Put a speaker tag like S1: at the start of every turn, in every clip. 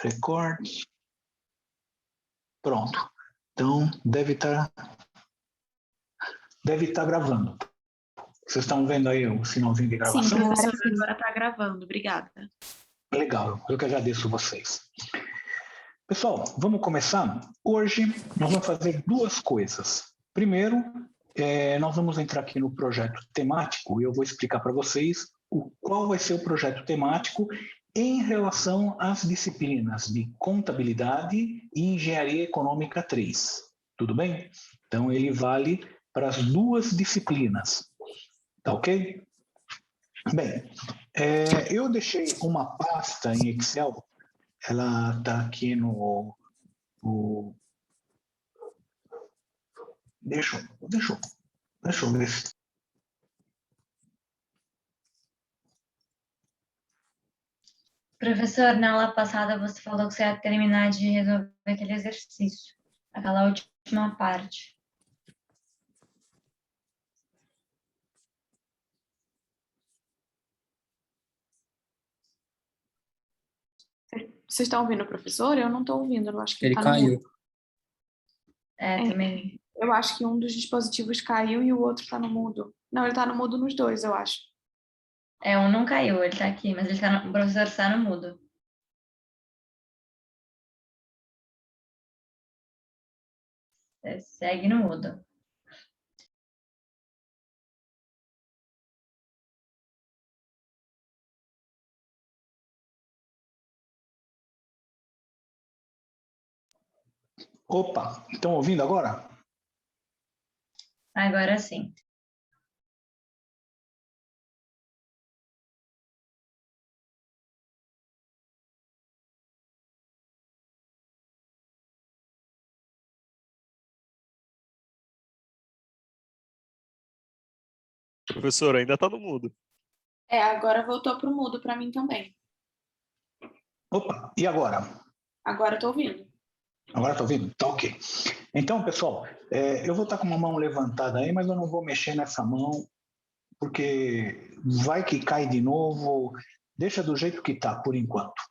S1: Record. Pronto. Então, deve estar gravando. Vocês estão vendo aí o sinalzinho de gravação?
S2: Sim, professora, agora está gravando. Obrigada.
S1: Legal, eu que agradeço vocês. Pessoal, vamos começar? Hoje nós vamos fazer duas coisas. Primeiro, nós vamos entrar aqui no projeto temático e eu vou explicar para vocês qual vai ser o projeto temático em relação às disciplinas de Contabilidade e Engenharia Econômica 3. Tudo bem? Então, ele vale para as duas disciplinas. Tá ok? Bem, eu deixei uma pasta em Excel, ela está aqui no... Deixa eu ver se...
S3: Professor, na aula passada você falou que você ia terminar de resolver aquele exercício, aquela última parte.
S2: Vocês estão ouvindo o professor? Eu não estou ouvindo, eu acho que
S4: Ele
S2: tá
S4: caiu.
S2: no...
S3: Também.
S2: Eu acho que um dos dispositivos caiu e o outro está no mudo. Não, ele está no mudo nos dois, eu acho.
S3: Um não caiu, ele está aqui, mas o professor está no mudo. Segue no mudo.
S1: Opa, estão ouvindo agora?
S3: Agora sim.
S5: Professor, ainda está no mudo.
S2: Agora voltou para o mudo para mim também.
S1: Opa, e agora?
S2: Agora estou ouvindo.
S1: Agora está ouvindo? Tá ok. Então, pessoal, eu vou estar com uma mão levantada aí, mas eu não vou mexer nessa mão, porque vai que cai de novo. Deixa do jeito que está, por enquanto.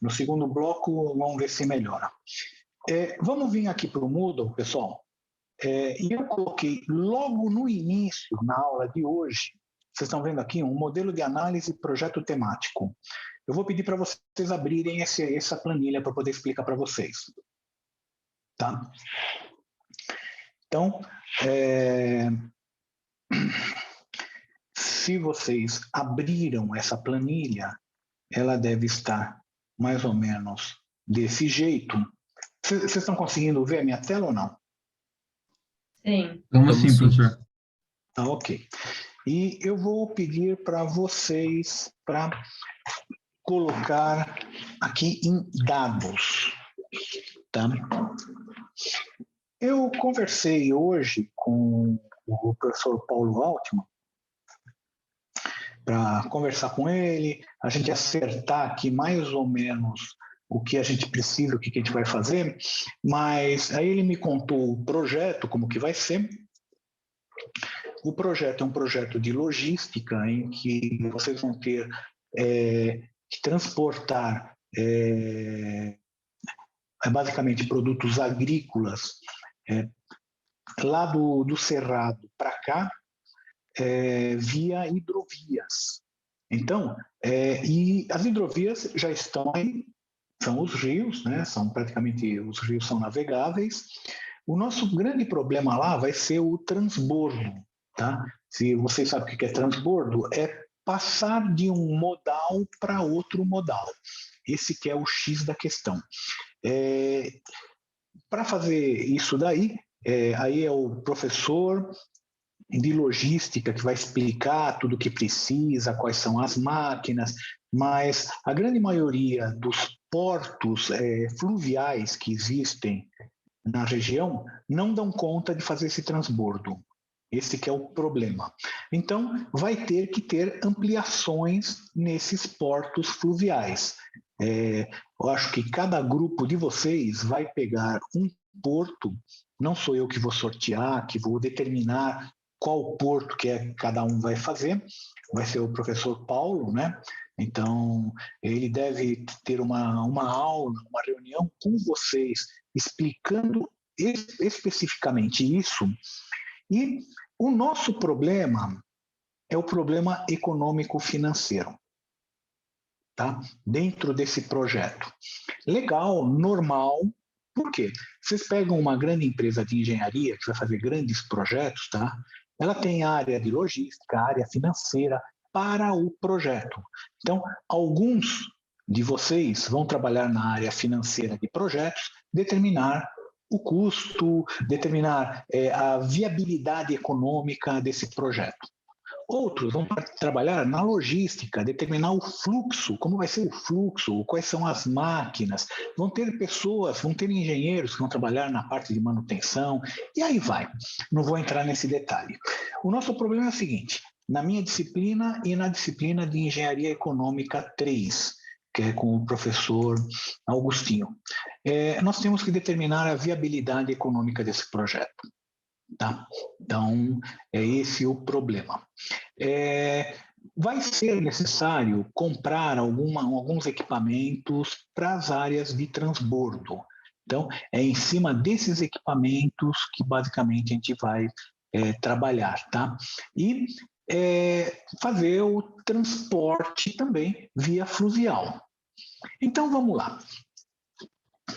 S1: No segundo bloco, vamos ver se melhora. Vamos vir aqui para o Moodle, pessoal. E eu coloquei logo no início, na aula de hoje, vocês estão vendo aqui um modelo de análise projeto temático. Eu vou pedir para vocês abrirem essa planilha para poder explicar para vocês. Tá? Então, se vocês abriram essa planilha, ela deve estar mais ou menos desse jeito. Vocês estão conseguindo ver a minha tela ou não?
S3: Sim.
S4: Vamos sim, professor.
S1: Tá, ok. E eu vou pedir para vocês para colocar aqui em dados. Tá? Eu conversei hoje com o professor Paulo Altman para conversar com ele, a gente acertar aqui mais ou menos o que a gente precisa, o que a gente vai fazer, mas aí ele me contou o projeto, como que vai ser. O projeto é um projeto de logística em que vocês vão ter que transportar basicamente produtos agrícolas lá do Cerrado para cá, via hidrovias. Então, e as hidrovias já estão aí, são os rios, né? Os rios são navegáveis. O nosso grande problema lá vai ser o transbordo, tá? Se vocês sabem o que é transbordo, é passar de um modal para outro modal. Esse que é o X da questão. Para fazer isso daí, aí é o professor de logística que vai explicar tudo o que precisa, quais são as máquinas, mas a grande maioria dos portos fluviais que existem na região não dão conta de fazer esse transbordo. Esse que é o problema. Então, vai ter que ter ampliações nesses portos fluviais. Eu acho que cada grupo de vocês vai pegar um porto, não sou eu que vou sortear, que vou determinar qual porto que cada um vai fazer, vai ser o professor Paulo, né? Então, ele deve ter uma aula, uma reunião com vocês, explicando especificamente isso. E o nosso problema é o problema econômico-financeiro, tá? Dentro desse projeto. Legal, normal. Por quê? Vocês pegam uma grande empresa de engenharia que vai fazer grandes projetos, tá? Ela tem área de logística, área financeira para o projeto. Então, alguns de vocês vão trabalhar na área financeira de projetos, determinar o custo, determinar a viabilidade econômica desse projeto. Outros vão trabalhar na logística, determinar o fluxo, como vai ser o fluxo, quais são as máquinas. Vão ter pessoas, vão ter engenheiros que vão trabalhar na parte de manutenção, e aí vai. Não vou entrar nesse detalhe. O nosso problema é o seguinte, na minha disciplina e na disciplina de Engenharia Econômica 3, que é com o professor Augustinho, nós temos que determinar a viabilidade econômica desse projeto. Tá? Então, é esse o problema. Vai ser necessário comprar alguns equipamentos para as áreas de transbordo. Então, é em cima desses equipamentos que basicamente a gente vai trabalhar. Tá? E fazer o transporte também via fluvial. Então, vamos lá.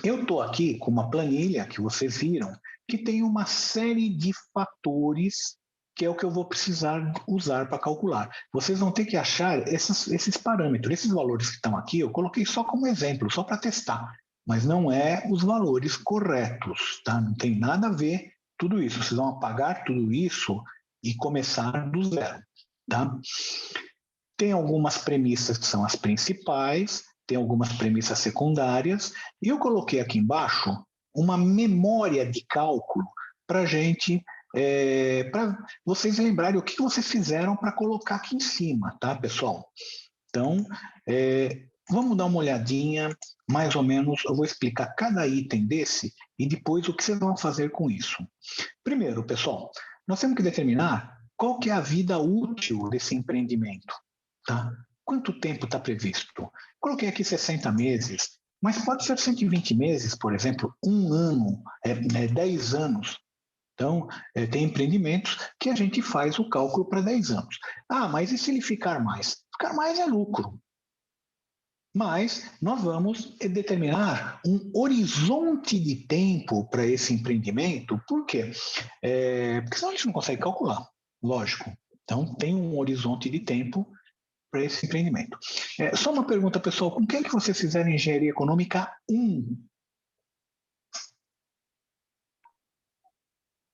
S1: Eu estou aqui com uma planilha que vocês viram, que tem uma série de fatores que é o que eu vou precisar usar para calcular. Vocês vão ter que achar esses parâmetros, esses valores que estão aqui, eu coloquei só como exemplo, só para testar, mas não é os valores corretos, tá? Não tem nada a ver tudo isso. Vocês vão apagar tudo isso e começar do zero, tá? Tem algumas premissas que são as principais, tem algumas premissas secundárias, e eu coloquei aqui embaixo uma memória de cálculo para gente, para vocês lembrarem o que vocês fizeram para colocar aqui em cima, tá, pessoal? Então, vamos dar uma olhadinha, mais ou menos, eu vou explicar cada item desse e depois o que vocês vão fazer com isso. Primeiro, pessoal, nós temos que determinar qual que é a vida útil desse empreendimento, tá? Quanto tempo está previsto? Coloquei aqui 60 meses, mas pode ser 120 meses, por exemplo, 1 ano, 10 anos. Então, tem empreendimentos que a gente faz o cálculo para 10 anos. Ah, mas e se ele ficar mais? Ficar mais é lucro. Mas nós vamos determinar um horizonte de tempo para esse empreendimento. Por quê? Porque senão a gente não consegue calcular, lógico. Então, tem um horizonte de tempo para esse empreendimento. Só uma pergunta, pessoal, com quem que vocês fizeram Engenharia Econômica 1?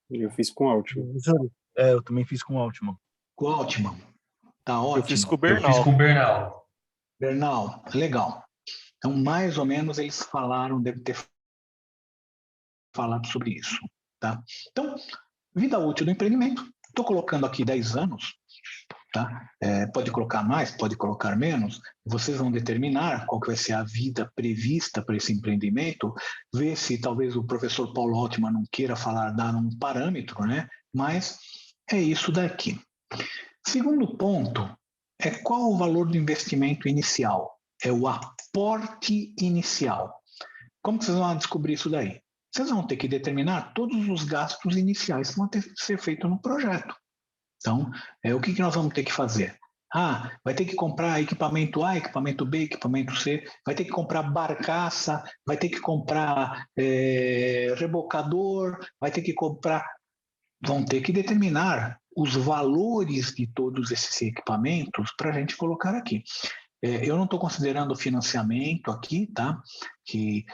S4: Eu fiz com Altman.
S6: Eu também fiz com Altman.
S1: Com Altman. Tá ótimo.
S5: Eu fiz com o
S7: Eu fiz
S5: Bernal.
S7: com o Bernal.
S1: Bernal, legal. Então, mais ou menos, eles falaram, deve ter falado sobre isso. Tá? Então, vida útil do empreendimento. Estou colocando aqui 10 anos. Tá? Pode colocar mais, pode colocar menos. Vocês vão determinar qual que vai ser a vida prevista para esse empreendimento, ver se talvez o professor Paulo Altman não queira dar um parâmetro, né? Mas é isso daqui. Segundo ponto é qual o valor do investimento inicial? É o aporte inicial. Como que vocês vão descobrir isso daí? Vocês vão ter que determinar todos os gastos iniciais que vão ter que ser feitos no projeto. Então, o que nós vamos ter que fazer? Vai ter que comprar equipamento A, equipamento B, equipamento C, vai ter que comprar barcaça, vai ter que comprar rebocador, vai ter que comprar... Vão ter que determinar os valores de todos esses equipamentos para a gente colocar aqui. Eu não estou considerando o financiamento aqui, tá? Que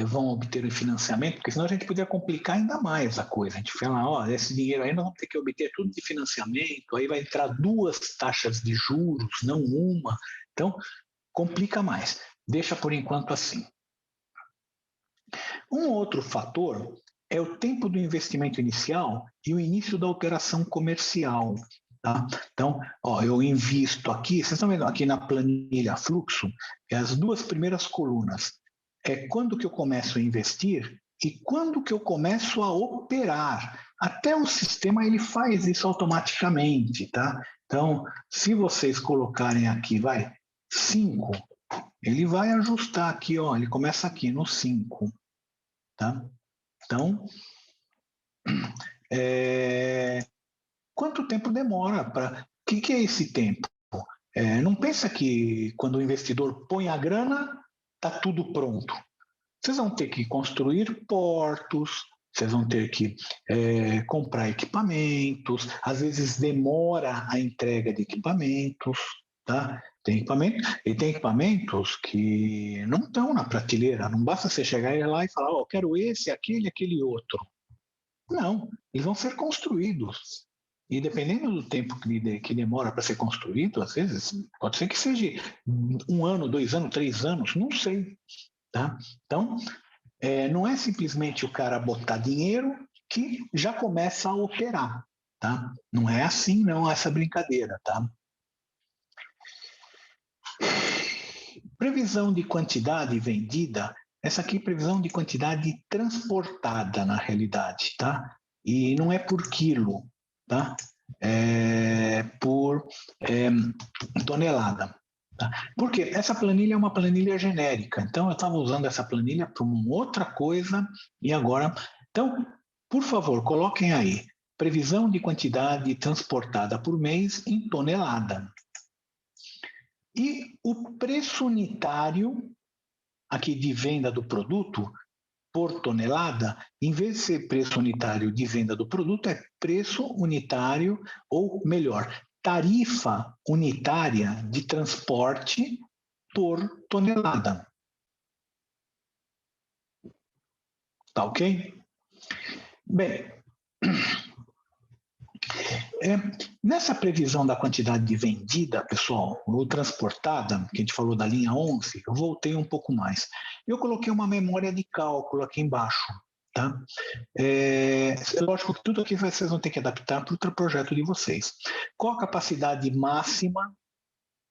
S1: vão obter o financiamento, porque senão a gente poderia complicar ainda mais a coisa. A gente fala, esse dinheiro aí nós vamos ter que obter tudo de financiamento, aí vai entrar 2 taxas de juros, não uma. Então, complica mais. Deixa por enquanto assim. Um outro fator é o tempo do investimento inicial e o início da operação comercial. Tá? Então, eu invisto aqui, vocês estão vendo aqui na planilha fluxo, as 2 primeiras colunas. Quando que eu começo a investir e quando que eu começo a operar. Até o sistema ele faz isso automaticamente, tá? Então, se vocês colocarem aqui, 5. Ele vai ajustar aqui, ó, ele começa aqui no 5, tá? Então, quanto tempo demora para... O que é esse tempo? Não pensa que quando o investidor põe a grana, está tudo pronto. Vocês vão ter que construir portos, vocês vão ter que comprar equipamentos, às vezes demora a entrega de equipamentos, tá? Tem equipamentos que não estão na prateleira, não basta você chegar lá e falar, quero esse, aquele outro. Não, eles vão ser construídos. E dependendo do tempo que demora para ser construído, às vezes, pode ser que seja 1 ano, 2 anos, 3 anos, não sei. Tá? Então, não é simplesmente o cara botar dinheiro que já começa a operar. Tá? Não é assim, não, essa brincadeira. Tá? Previsão de quantidade vendida, essa aqui é previsão de quantidade transportada na realidade. Tá? E não é por quilo, tá? Por tonelada. Tá? Porque essa planilha é uma planilha genérica, então eu estava usando essa planilha para uma outra coisa e agora... Então, por favor, coloquem aí, previsão de quantidade transportada por mês em tonelada. E o preço unitário aqui de venda do produto por tonelada, em vez de ser preço unitário de venda do produto, é preço unitário, ou melhor, tarifa unitária de transporte por tonelada. Tá ok? Bem, nessa previsão da quantidade de vendida, pessoal, ou transportada, que a gente falou da linha 11, eu voltei um pouco mais. Eu coloquei uma memória de cálculo aqui embaixo. Tá? Lógico que tudo aqui vocês vão ter que adaptar para o projeto de vocês. Qual a capacidade máxima?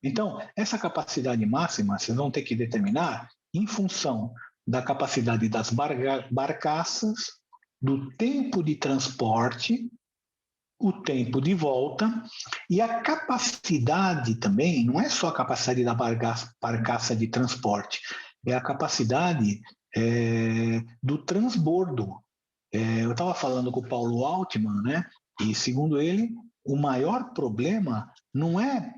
S1: Então, essa capacidade máxima vocês vão ter que determinar em função da capacidade das barcaças, do tempo de transporte, o tempo de volta e a capacidade também, não é só a capacidade da barcaça de transporte, é a capacidade do transbordo. Eu estava falando com o Paulo Altman, né? E segundo ele, o maior problema não é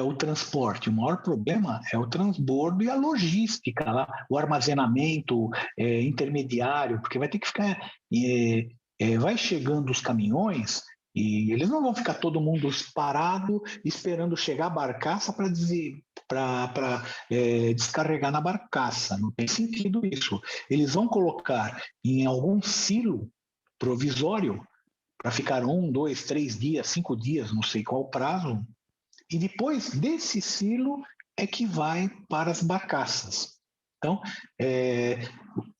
S1: o transporte, o maior problema é o transbordo e a logística, lá, o armazenamento intermediário, porque vai ter que ficar... vai chegando os caminhões e eles não vão ficar todo mundo parado esperando chegar a barcaça para descarregar na barcaça. Não tem sentido isso. Eles vão colocar em algum silo provisório para ficar 1, 2, 3 dias, 5 dias, não sei qual o prazo, e depois desse silo é que vai para as barcaças. Então,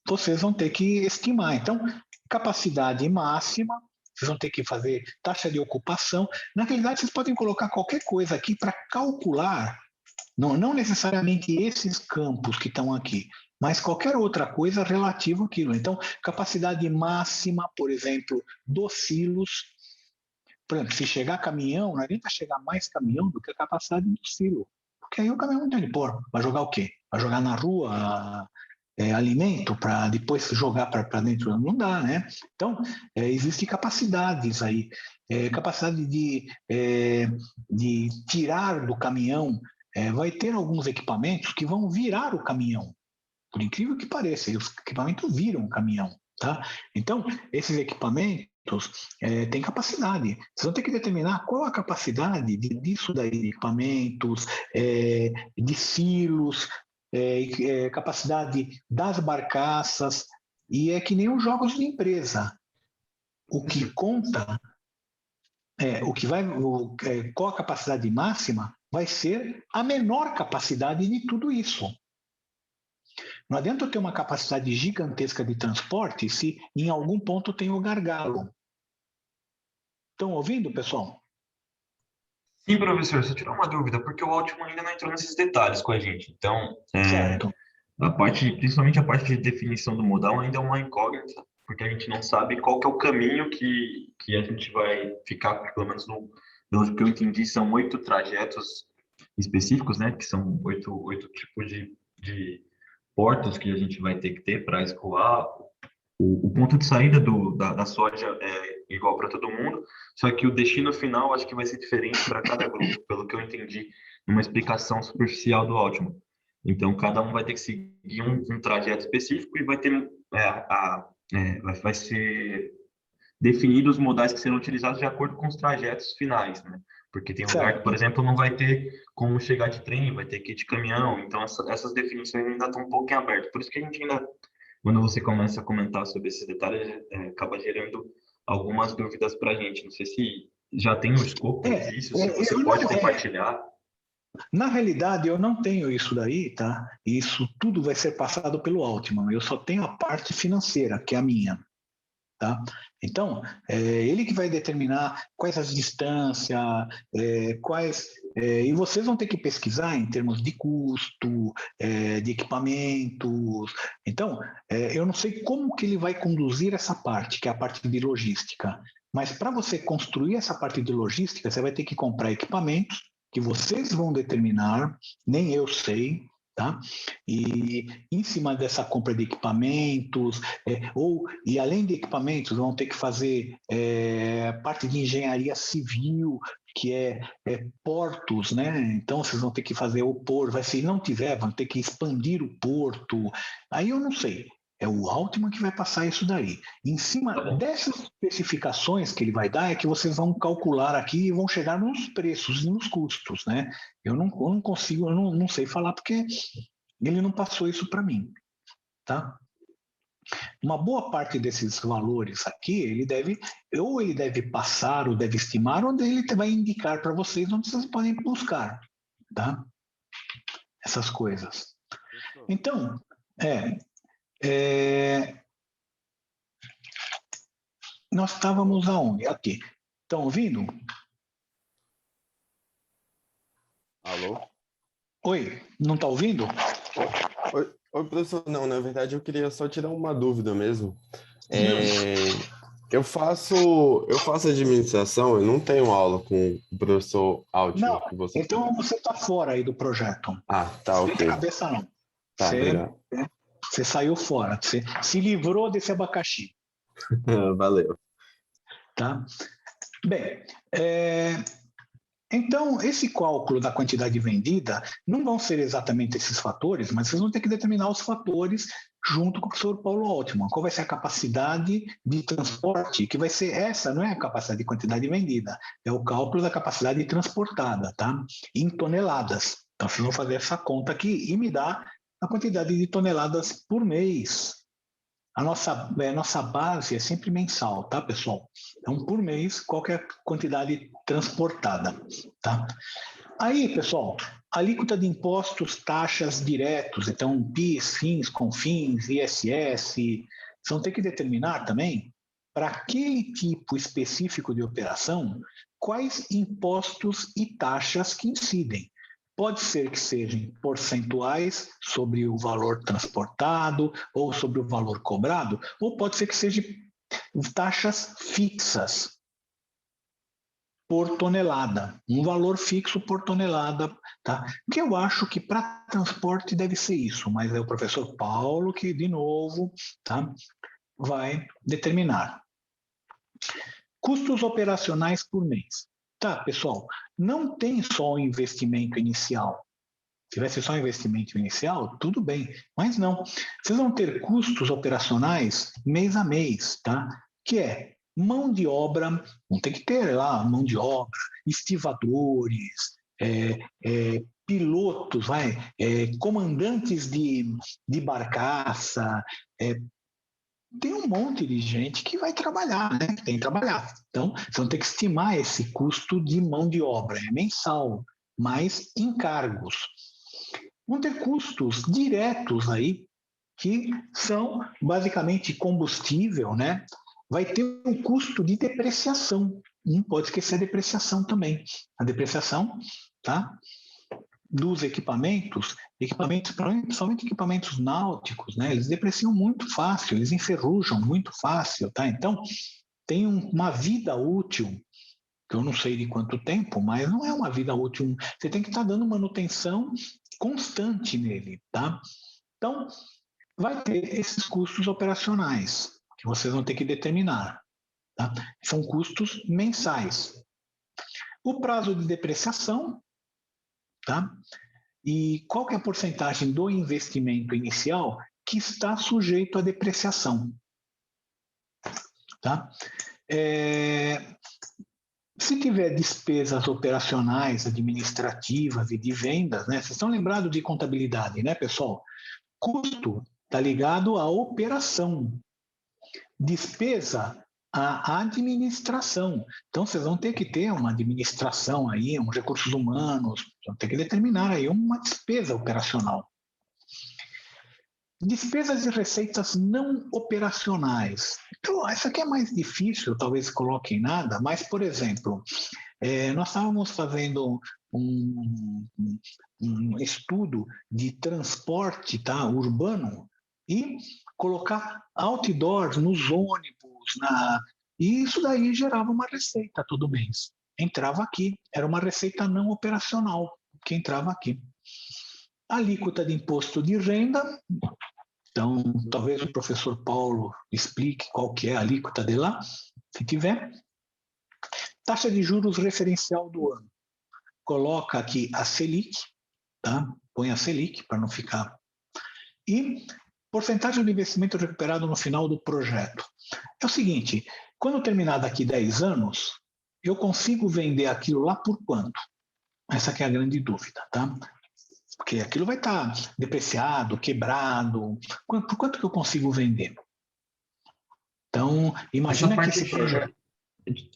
S1: vocês vão ter que estimar. Então, capacidade máxima, vocês vão ter que fazer taxa de ocupação. Na realidade, vocês podem colocar qualquer coisa aqui para calcular, não necessariamente esses campos que estão aqui, mas qualquer outra coisa relativa àquilo. Então, capacidade máxima, por exemplo, dos silos. Por exemplo, se chegar caminhão, não adianta chegar mais caminhão do que a capacidade do silo. Porque aí o caminhão não tem de pôr. Vai jogar o quê? Vai jogar na rua alimento para depois jogar para dentro? Não dá, né? Então, existem capacidades aí. Capacidade de tirar do caminhão. Vai ter alguns equipamentos que vão virar o caminhão. Por incrível que pareça, os equipamentos viram o caminhão. Tá? Então, esses equipamentos têm capacidade. Vocês vão ter que determinar qual a capacidade disso daí, de equipamentos, de silos, capacidade das barcaças, e é que nem os jogos de empresa. O que conta, qual a capacidade máxima vai ser a menor capacidade de tudo isso. Não adianta eu ter uma capacidade gigantesca de transporte se em algum ponto tem o gargalo. Estão ouvindo, pessoal?
S4: Sim, professor, só tirar uma dúvida, porque o Altman ainda não entrou nesses detalhes com a gente. Então,
S1: Certo.
S4: principalmente a parte de definição do modal ainda é uma incógnita, porque a gente não sabe qual que é o caminho que a gente vai ficar, pelo menos pelo que eu entendi, são 8 trajetos específicos, né? Que são oito tipos de portos que a gente vai ter que ter para escoar. O ponto de saída da soja é igual para todo mundo, só que o destino final acho que vai ser diferente para cada grupo, pelo que eu entendi, numa explicação superficial do Altman. Então, cada um vai ter que seguir um trajeto específico e vai ter vai ser definido os modais que serão utilizados de acordo com os trajetos finais, né? Porque tem lugar que, por
S1: Certo.
S4: exemplo, não vai ter como chegar de trem, vai ter que ir de caminhão. Então, essas definições ainda estão um pouco em aberto. Por isso que a gente ainda, quando você começa a comentar sobre esses detalhes, acaba gerando algumas dúvidas para a gente. Não sei se já tem o escopo disso, se você
S1: Eu
S4: pode
S1: não,
S4: compartilhar.
S1: na realidade, eu não tenho isso daí, tá? Isso tudo vai ser passado pelo Altman. Eu só tenho a parte financeira, que é a minha, tá? Então, ele que vai determinar quais as distâncias, e vocês vão ter que pesquisar em termos de custo, de equipamentos. Então, eu não sei como que ele vai conduzir essa parte, que é a parte de logística. Mas para você construir essa parte de logística, você vai ter que comprar equipamentos que vocês vão determinar, nem eu sei, tá? E em cima dessa compra de equipamentos, e além de equipamentos, vão ter que fazer parte de engenharia civil, que é portos, né? Então vocês vão ter que fazer o porto, se não tiver, vão ter que expandir o porto. Aí eu não sei. É o Altman que vai passar isso daí. Em cima dessas especificações que ele vai dar, é que vocês vão calcular aqui e vão chegar nos preços e nos custos, né? Eu não consigo, eu não sei falar porque ele não passou isso para mim, tá? Uma boa parte desses valores aqui, ele deve passar, ou deve estimar, ou ele vai indicar para vocês onde vocês podem buscar, tá? Essas coisas. Então, nós estávamos aonde? Aqui. Estão ouvindo?
S7: Alô?
S1: Oi, não está ouvindo?
S7: Oi, professor. Não, na verdade eu queria só tirar uma dúvida mesmo. Eu faço administração, eu não tenho aula com o professor Altman
S1: Não,
S7: que você
S1: então
S7: tem.
S1: você está fora aí do projeto.
S7: Ah, tá,
S1: Esquenta a
S7: ok.
S1: cabeça não.
S7: Tá, obrigado.
S1: Você saiu fora, você se livrou desse abacaxi,
S7: Valeu.
S1: tá? Bem, então esse cálculo da quantidade vendida não vão ser exatamente esses fatores, mas vocês vão ter que determinar os fatores junto com o professor Paulo Altman. Qual vai ser a capacidade de transporte, que vai ser essa, não é a capacidade de quantidade vendida, é o cálculo da capacidade transportada, tá? Em toneladas. Então vocês vão fazer essa conta aqui e me dá a quantidade de toneladas por mês. A nossa base é sempre mensal, tá, pessoal? Então, por mês, qual que é a quantidade transportada, tá? Aí, pessoal, alíquota de impostos, taxas diretos, então PIS, FINS, CONFINS, ISS, vocês vão ter que determinar também, para aquele tipo específico de operação, quais impostos e taxas que incidem. Pode ser que sejam percentuais sobre o valor transportado ou sobre o valor cobrado, ou pode ser que sejam taxas fixas por tonelada, um valor fixo por tonelada, tá? Que eu acho que para transporte deve ser isso, mas é o professor Paulo que, de novo, tá, vai determinar. Custos operacionais por mês. Tá, pessoal, não tem só o investimento inicial. Se tivesse só investimento inicial, tudo bem, mas não. Vocês vão ter custos operacionais mês a mês, tá? Que é mão de obra, vão ter que ter lá mão de obra, estivadores, pilotos, comandantes de barcaça, tem um monte de gente que vai trabalhar, né? Tem que trabalhar. Então, vocês vão ter que estimar esse custo de mão de obra, é mensal, mais encargos. Vão ter custos diretos aí, que são basicamente combustível, né? Vai ter um custo de depreciação. Não pode esquecer a depreciação também. A depreciação, tá? Dos equipamentos, principalmente equipamentos náuticos, né? Eles depreciam muito fácil, eles enferrujam muito fácil, tá? Então, tem uma vida útil que eu não sei de quanto tempo, mas não é uma vida útil. Você tem que estar dando manutenção constante nele, tá? Então, vai ter esses custos operacionais que vocês vão ter que determinar, tá? São custos mensais. O prazo de depreciação, tá? E qual que é a porcentagem do investimento inicial que está sujeito à depreciação, tá? Se tiver despesas operacionais, administrativas e de vendas, né? Vocês estão lembrados de contabilidade, né, pessoal? Custo está ligado à operação. Despesa, à administração. Então, vocês vão ter que ter uma administração aí, uns recursos humanos, vão ter que determinar aí uma despesa operacional. Despesas e receitas não operacionais. Então, essa aqui é mais difícil, talvez coloquem nada, mas, por exemplo, nós estávamos fazendo um estudo de transporte, tá, urbano e colocar outdoors nos ônibus, e isso daí gerava uma receita todo mês. Entrava aqui, era uma receita não operacional que entrava aqui. A alíquota de imposto de renda, então talvez o professor Paulo explique qual que é a alíquota de lá, se tiver. Taxa de juros referencial do ano. Coloca aqui a Selic, tá? Põe a Selic para não ficar. E porcentagem do investimento recuperado no final do projeto. É o seguinte, quando terminar daqui 10 anos, eu consigo vender aquilo lá por quanto? Essa que é a grande dúvida, tá? Porque aquilo vai estar depreciado, quebrado. Por quanto que eu consigo vender? Então, imagina que esse projeto...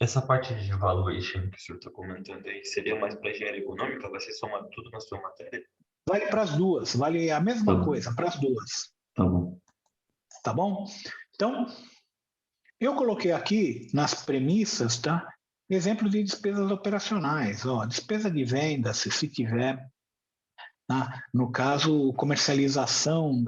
S4: Essa parte de valuation que o senhor está comentando aí, seria mais para engenharia econômica? Vai ser somado tudo na sua matéria?
S1: Vale para as duas, vale a mesma coisa para as duas.
S4: Tá bom.
S1: Tá bom? Então, eu coloquei aqui nas premissas, tá? Exemplo de despesas operacionais. Ó, despesa de venda, se tiver. Tá? No caso, comercialização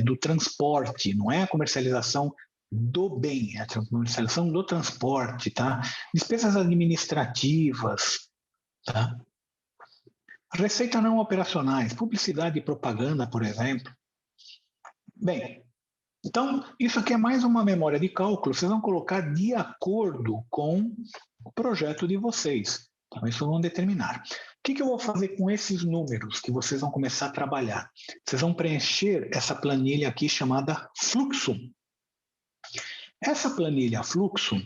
S1: do transporte, não é a comercialização do bem, é a comercialização do transporte, tá? Despesas administrativas, tá? Receita não operacionais, publicidade e propaganda, por exemplo. Bem, então, isso aqui é mais uma memória de cálculo, vocês vão colocar de acordo com o projeto de vocês. Então, isso vão determinar. O que eu vou fazer com esses números que vocês vão começar a trabalhar? Vocês vão preencher essa planilha aqui chamada fluxo. Essa planilha fluxo,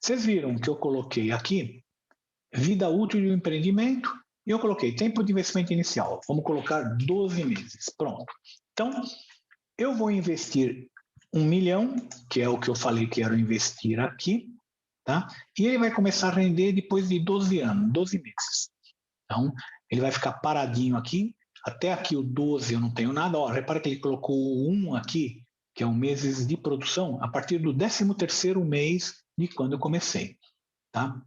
S1: vocês viram que eu coloquei aqui vida útil do empreendimento e eu coloquei tempo de investimento inicial. Vamos colocar 12 meses. Pronto. Então, eu vou investir 1 milhão, que é o que eu falei que era investir aqui, tá? E ele vai começar a render depois de 12 anos, 12 meses. Então, ele vai ficar paradinho aqui. Até aqui o 12 eu não tenho nada. Ó, repara que ele colocou o 1 aqui, que é o meses de produção, a partir do 13º mês de quando eu comecei. Tá?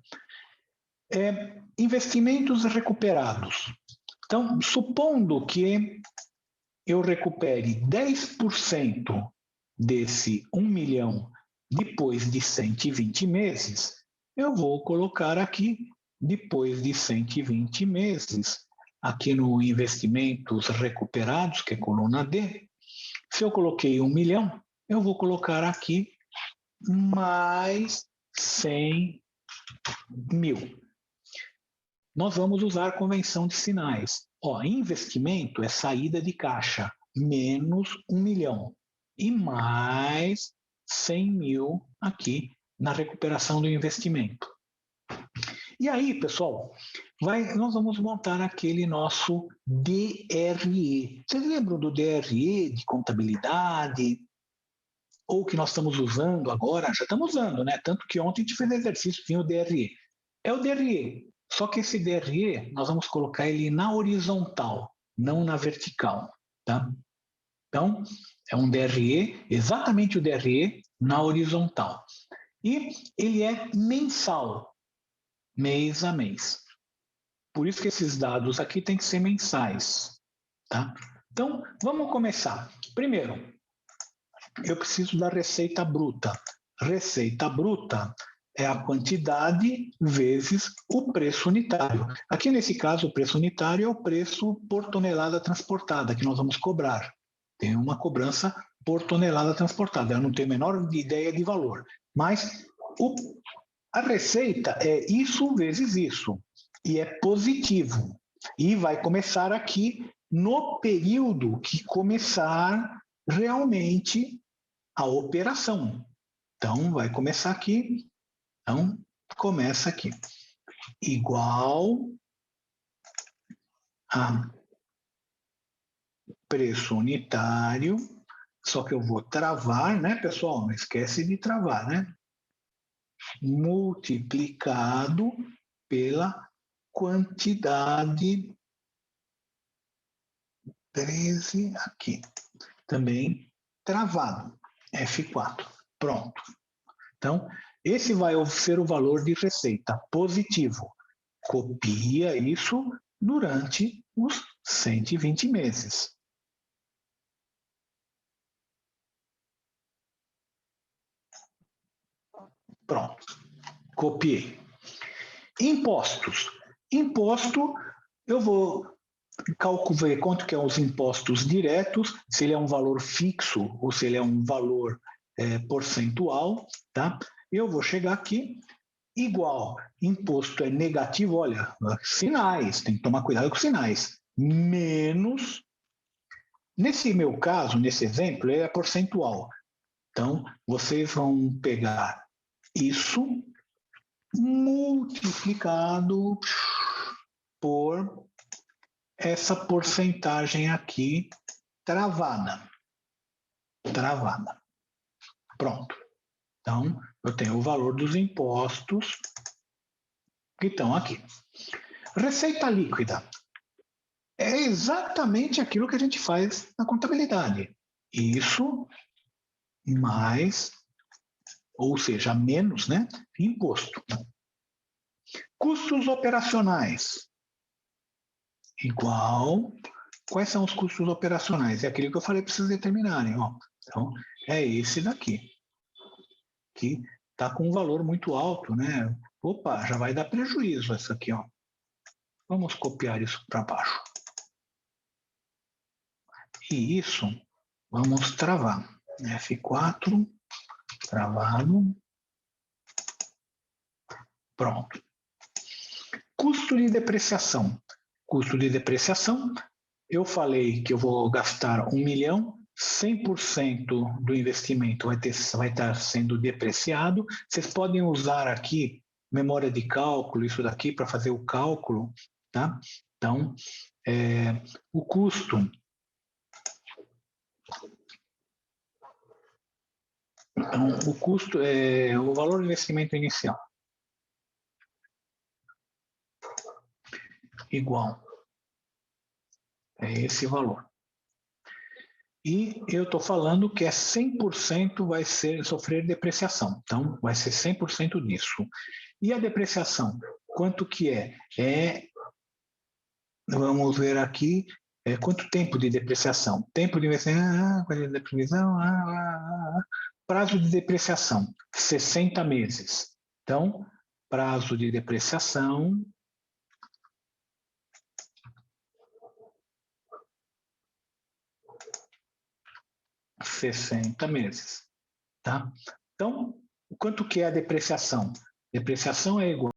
S1: Investimentos recuperados. Então, supondo que eu recupere 10% desse 1 milhão depois de 120 meses, eu vou colocar aqui, depois de 120 meses, aqui no investimentos recuperados, que é coluna D, se eu coloquei 1 milhão, eu vou colocar aqui mais 100 mil. Nós vamos usar a convenção de sinais. Ó, investimento é saída de caixa, menos 1 milhão. E mais 100 mil aqui na recuperação do investimento. E aí, pessoal, nós vamos montar aquele nosso DRE. Vocês lembram do DRE de contabilidade? Ou que nós estamos usando agora? Já estamos usando, né? Tanto que ontem a gente fez exercício, tinha o DRE. É o DRE, só que esse DRE, nós vamos colocar ele na horizontal, não na vertical, tá? Então, é um DRE, exatamente o DRE na horizontal. E ele é mensal, mês a mês. Por isso que esses dados aqui têm que ser mensais, tá? Então, vamos começar. Primeiro, eu preciso da receita bruta. Receita bruta é a quantidade vezes o preço unitário. Aqui, nesse caso, o preço unitário é o preço por tonelada transportada que nós vamos cobrar. Tem uma cobrança por tonelada transportada. Eu não tenho a menor ideia de valor. Mas a receita é isso vezes isso. E é positivo. E vai começar aqui no período que começar realmente a operação. Então, vai começar aqui. Então, começa aqui. Igual a preço unitário, só que eu vou travar, né, pessoal? Não esquece de travar, né? Multiplicado pela quantidade 13 aqui. Também travado. F4. Pronto. Então, esse vai ser o valor de receita positivo. Copia isso durante os 120 meses. Pronto. Copiei. Impostos. Imposto, eu vou calcular quanto que é os impostos diretos, se ele é um valor fixo ou se ele é um valor percentual, tá? Eu vou chegar aqui, igual, imposto é negativo, olha, sinais, tem que tomar cuidado com sinais, menos, nesse meu caso, nesse exemplo, ele é percentual. Então, vocês vão pegar isso multiplicado por essa porcentagem aqui travada. Travada. Pronto. Então, eu tenho o valor dos impostos que estão aqui. Receita líquida. É exatamente aquilo que a gente faz na contabilidade. Isso mais, ou seja, menos, né? Imposto. Custos operacionais. Igual. Quais são os custos operacionais? É aquilo que eu falei para vocês determinarem. Ó. Então, é esse daqui. Que está com um valor muito alto, né? Opa, já vai dar prejuízo essa aqui, ó. Vamos copiar isso para baixo. E isso, vamos travar. F4, travado. Pronto. Custo de depreciação. Custo de depreciação, eu falei que eu vou gastar 1 milhão, 100% do investimento vai estar sendo depreciado. Vocês podem usar aqui memória de cálculo, isso daqui, para fazer o cálculo, tá? Então, o custo. Então, o custo é o valor do investimento inicial. Igual. É esse valor. E eu estou falando que 100% vai sofrer depreciação. Então, vai ser 100% disso. E a depreciação, quanto que é? Vamos ver aqui, quanto tempo de depreciação? Tempo de depreciação, prazo de depreciação, 60 meses. Então, prazo de depreciação, (60 meses, tá? Então, quanto que é a depreciação? Depreciação é igual